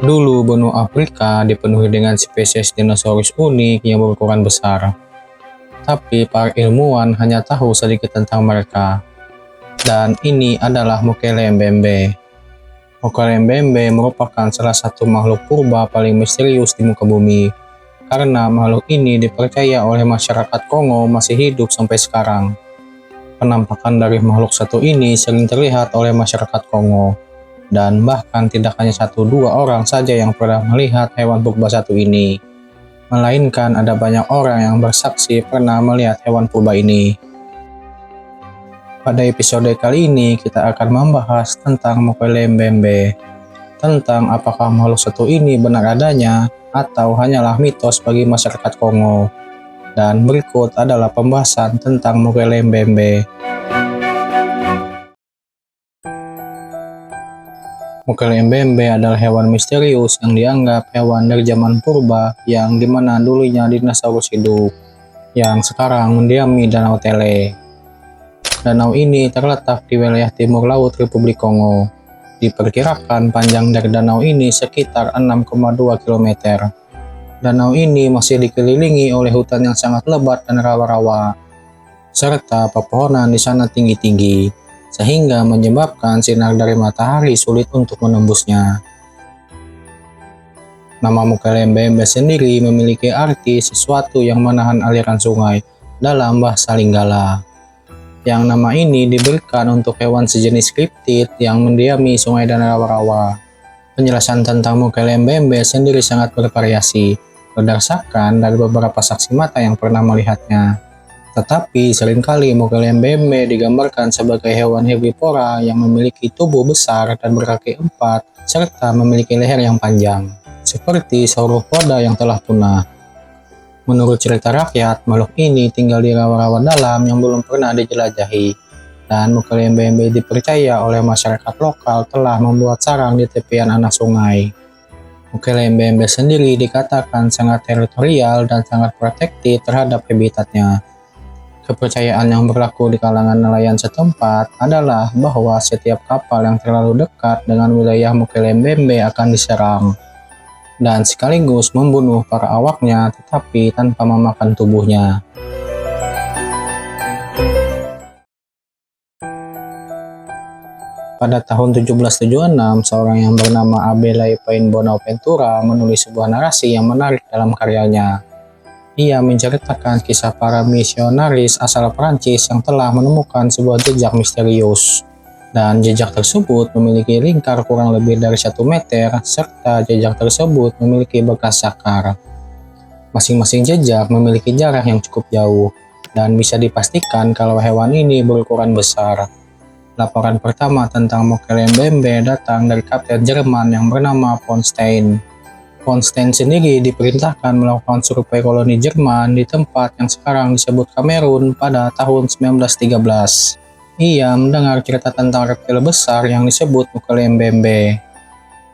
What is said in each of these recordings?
Dulu benua Afrika dipenuhi dengan spesies dinosaurus unik yang berukuran besar, tapi para ilmuwan hanya tahu sedikit tentang mereka. Dan ini adalah Mokele-mbembe. Mokele-mbembe merupakan salah satu makhluk purba paling misterius di muka bumi, karena makhluk ini dipercaya oleh masyarakat Kongo masih hidup sampai sekarang. Penampakan dari makhluk satu ini sering terlihat oleh masyarakat Kongo, dan bahkan tidak hanya 1-2 orang saja yang pernah melihat hewan purba satu ini, melainkan ada banyak orang yang bersaksi pernah melihat hewan purba ini. Pada episode kali ini kita akan membahas tentang Mokele-mbembe, tentang apakah makhluk satu ini benar adanya atau hanyalah mitos bagi masyarakat Kongo. Dan berikut adalah pembahasan tentang Mokele-mbembe. Mokele-mbembe adalah hewan misterius yang dianggap hewan dari zaman purba yang dimana dulunya dinosaurus hidup, yang sekarang mendiami Danau Tele. Danau ini terletak di wilayah timur laut Republik Kongo. Diperkirakan panjang dari danau ini sekitar 6,2 km. Danau ini masih dikelilingi oleh hutan yang sangat lebat dan rawa-rawa, serta pepohonan di sana tinggi-tinggi, sehingga menyebabkan sinar dari matahari sulit untuk menembusnya. Nama Mokele-mbembe sendiri memiliki arti sesuatu yang menahan aliran sungai dalam bahasa Lingala. Yang nama ini diberikan untuk hewan sejenis kriptid yang mendiami sungai dan rawa-rawa. Penjelasan tentang Mokele-mbembe sendiri sangat bervariasi, berdasarkan dari beberapa saksi mata yang pernah melihatnya. Tetapi seringkali Mokele-mbembe digambarkan sebagai hewan herbivora yang memiliki tubuh besar dan berkaki 4, serta memiliki leher yang panjang, seperti sauropoda yang telah punah. Menurut cerita rakyat, makhluk ini tinggal di rawa-rawa dalam yang belum pernah dijelajahi, dan Mokele-mbembe dipercaya oleh masyarakat lokal telah membuat sarang di tepian anak sungai. Mokele-mbembe sendiri dikatakan sangat teritorial dan sangat protektif terhadap habitatnya. Kepercayaan yang berlaku di kalangan nelayan setempat adalah bahwa setiap kapal yang terlalu dekat dengan wilayah Mokele-mbembe akan diserang, dan sekaligus membunuh para awaknya tetapi tanpa memakan tubuhnya. Pada tahun 1776, seorang yang bernama Abelai Pain Bonaventura menulis sebuah narasi yang menarik dalam karyanya. Ia menceritakan kisah para misionaris asal Prancis yang telah menemukan sebuah jejak misterius. Dan jejak tersebut memiliki lingkar kurang lebih dari 1 meter, serta jejak tersebut memiliki bekas sakar. Masing-masing jejak memiliki jarak yang cukup jauh, dan bisa dipastikan kalau hewan ini berukuran besar. Laporan pertama tentang Mokele-mbembe datang dari kapten Jerman yang bernama von Stein. Von Stein sendiri diperintahkan melakukan survei koloni Jerman di tempat yang sekarang disebut Kamerun pada tahun 1913. Ia mendengar cerita tentang reptil besar yang disebut Mokele-mbembe.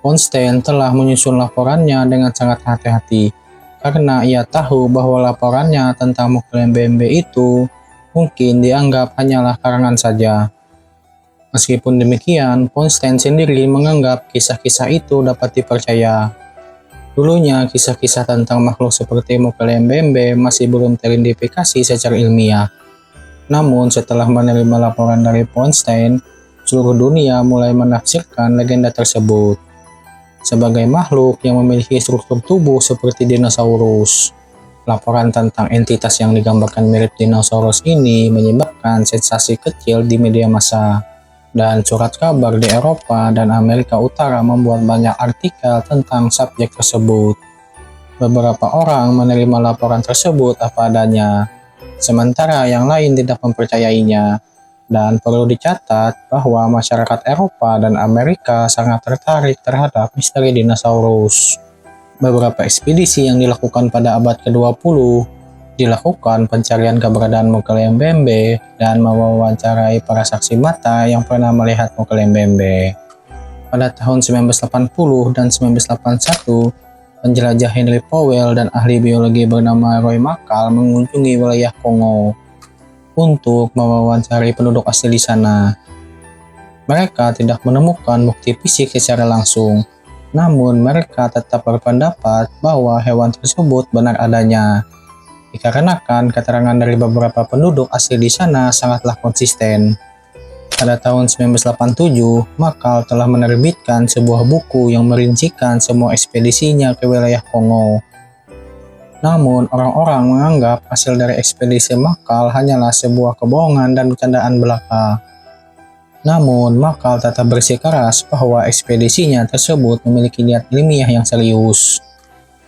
Von Stein telah menyusun laporannya dengan sangat hati-hati, karena ia tahu bahwa laporannya tentang Mokele-mbembe itu mungkin dianggap hanyalah karangan saja. Meskipun demikian, Von Stein sendiri menganggap kisah-kisah itu dapat dipercaya. Dulunya, kisah-kisah tentang makhluk seperti Mokele-mbembe masih belum teridentifikasi secara ilmiah. Namun setelah menerima laporan dari Von Stein, seluruh dunia mulai menafsirkan legenda tersebut sebagai makhluk yang memiliki struktur tubuh seperti dinosaurus. Laporan tentang entitas yang digambarkan mirip dinosaurus ini menyebabkan sensasi kecil di media massa, dan surat kabar di Eropa dan Amerika Utara membuat banyak artikel tentang subjek tersebut. Beberapa orang menerima laporan tersebut apa adanya, sementara yang lain tidak mempercayainya, dan perlu dicatat bahwa masyarakat Eropa dan Amerika sangat tertarik terhadap misteri dinosaurus. Beberapa ekspedisi yang dilakukan pada abad ke-20 dilakukan pencarian keberadaan Mokele-mbembe dan mewawancarai para saksi mata yang pernah melihat Mokele-mbembe. Pada tahun 1980 dan 1981, penjelajah Henry Powell dan ahli biologi bernama Roy Makal mengunjungi wilayah Kongo untuk mewawancarai penduduk asli di sana. Mereka tidak menemukan bukti fisik secara langsung, Namun mereka tetap berpendapat bahwa hewan tersebut benar adanya, dikarenakan keterangan dari beberapa penduduk asli di sana sangatlah konsisten. Pada tahun 1987, Makal telah menerbitkan sebuah buku yang merincikan semua ekspedisinya ke wilayah Kongo. Namun, orang-orang menganggap hasil dari ekspedisi Makal hanyalah sebuah kebohongan dan bercandaan belaka. Namun, Makal tetap bersikeras bahwa ekspedisinya tersebut memiliki niat ilmiah yang serius.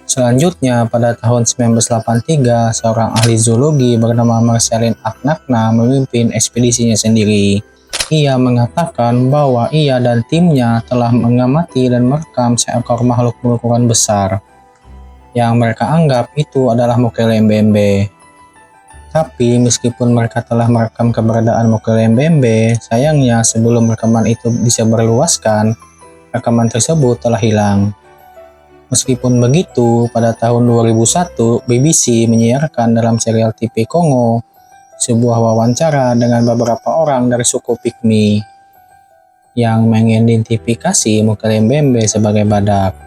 Selanjutnya, pada tahun 1983, seorang ahli zoologi bernama Marcelin Aknakna memimpin ekspedisinya sendiri. Ia mengatakan bahwa ia dan timnya telah mengamati dan merekam seekor makhluk berukuran besar, yang mereka anggap itu adalah Mokele-mbembe. Tapi meskipun mereka telah merekam keberadaan Mokele-mbembe, sayangnya sebelum rekaman itu bisa berluaskan, rekaman tersebut telah hilang. Meskipun begitu, pada tahun 2001, BBC menyiarkan dalam serial TV Kongo sebuah wawancara dengan beberapa orang dari suku Pygmy yang mengidentifikasi Mokele-mbembe sebagai badak.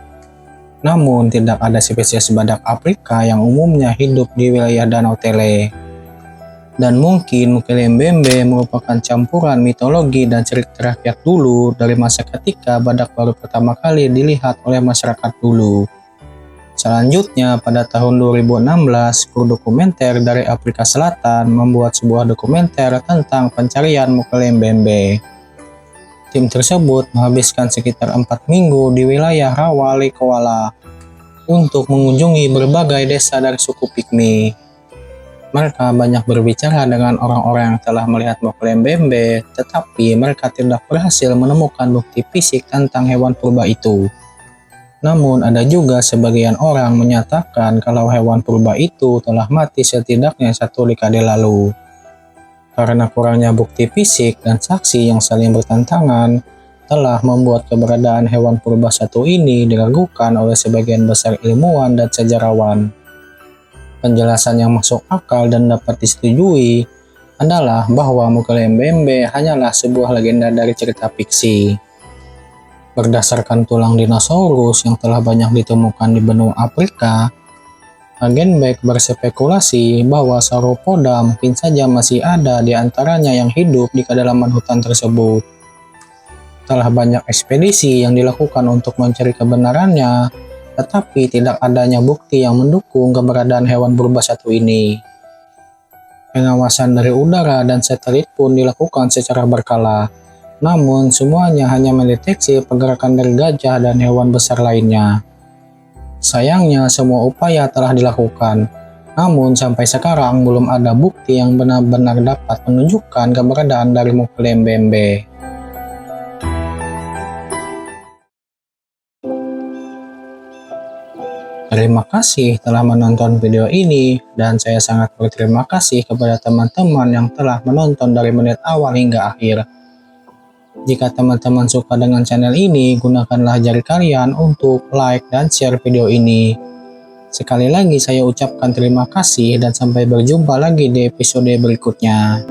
Namun, tidak ada spesies badak Afrika yang umumnya hidup di wilayah Danau Tele. Dan mungkin Mokele-mbembe merupakan campuran mitologi dan cerita rakyat dulu dari masa ketika badak baru pertama kali dilihat oleh masyarakat dulu. Selanjutnya, pada tahun 2016, kru dokumenter dari Afrika Selatan membuat sebuah dokumenter tentang pencarian Mokele-mbembe. Tim tersebut menghabiskan sekitar 4 minggu di wilayah rawa Lekowala untuk mengunjungi berbagai desa dari suku Pygmy. Mereka banyak berbicara dengan orang-orang yang telah melihat Mokele-mbembe, tetapi mereka tidak berhasil menemukan bukti fisik tentang hewan purba itu. Namun ada juga sebagian orang menyatakan kalau hewan purba itu telah mati setidaknya 1 dekade lalu. Karena kurangnya bukti fisik dan saksi yang saling bertentangan, telah membuat keberadaan hewan purba satu ini diragukan oleh sebagian besar ilmuwan dan sejarawan. Penjelasan yang masuk akal dan dapat disetujui adalah bahwa Mokele-mbembe hanyalah sebuah legenda dari cerita fiksi. Berdasarkan tulang dinosaurus yang telah banyak ditemukan di benua Afrika, agen Beck berspekulasi bahwa sauropoda mungkin saja masih ada di antaranya yang hidup di kedalaman hutan tersebut. Telah banyak ekspedisi yang dilakukan untuk mencari kebenarannya, tetapi tidak adanya bukti yang mendukung keberadaan hewan purba satu ini. Pengawasan dari udara dan satelit pun dilakukan secara berkala, namun semuanya hanya mendeteksi pergerakan dari gajah dan hewan besar lainnya. Sayangnya semua upaya telah dilakukan, namun sampai sekarang belum ada bukti yang benar-benar dapat menunjukkan keberadaan dari Mokele-mbembe. Terima kasih telah menonton video ini, dan saya sangat berterima kasih kepada teman-teman yang telah menonton dari menit awal hingga akhir. Jika teman-teman suka dengan channel ini, gunakanlah jari kalian untuk like dan share video ini. Sekali lagi saya ucapkan terima kasih dan sampai berjumpa lagi di episode berikutnya.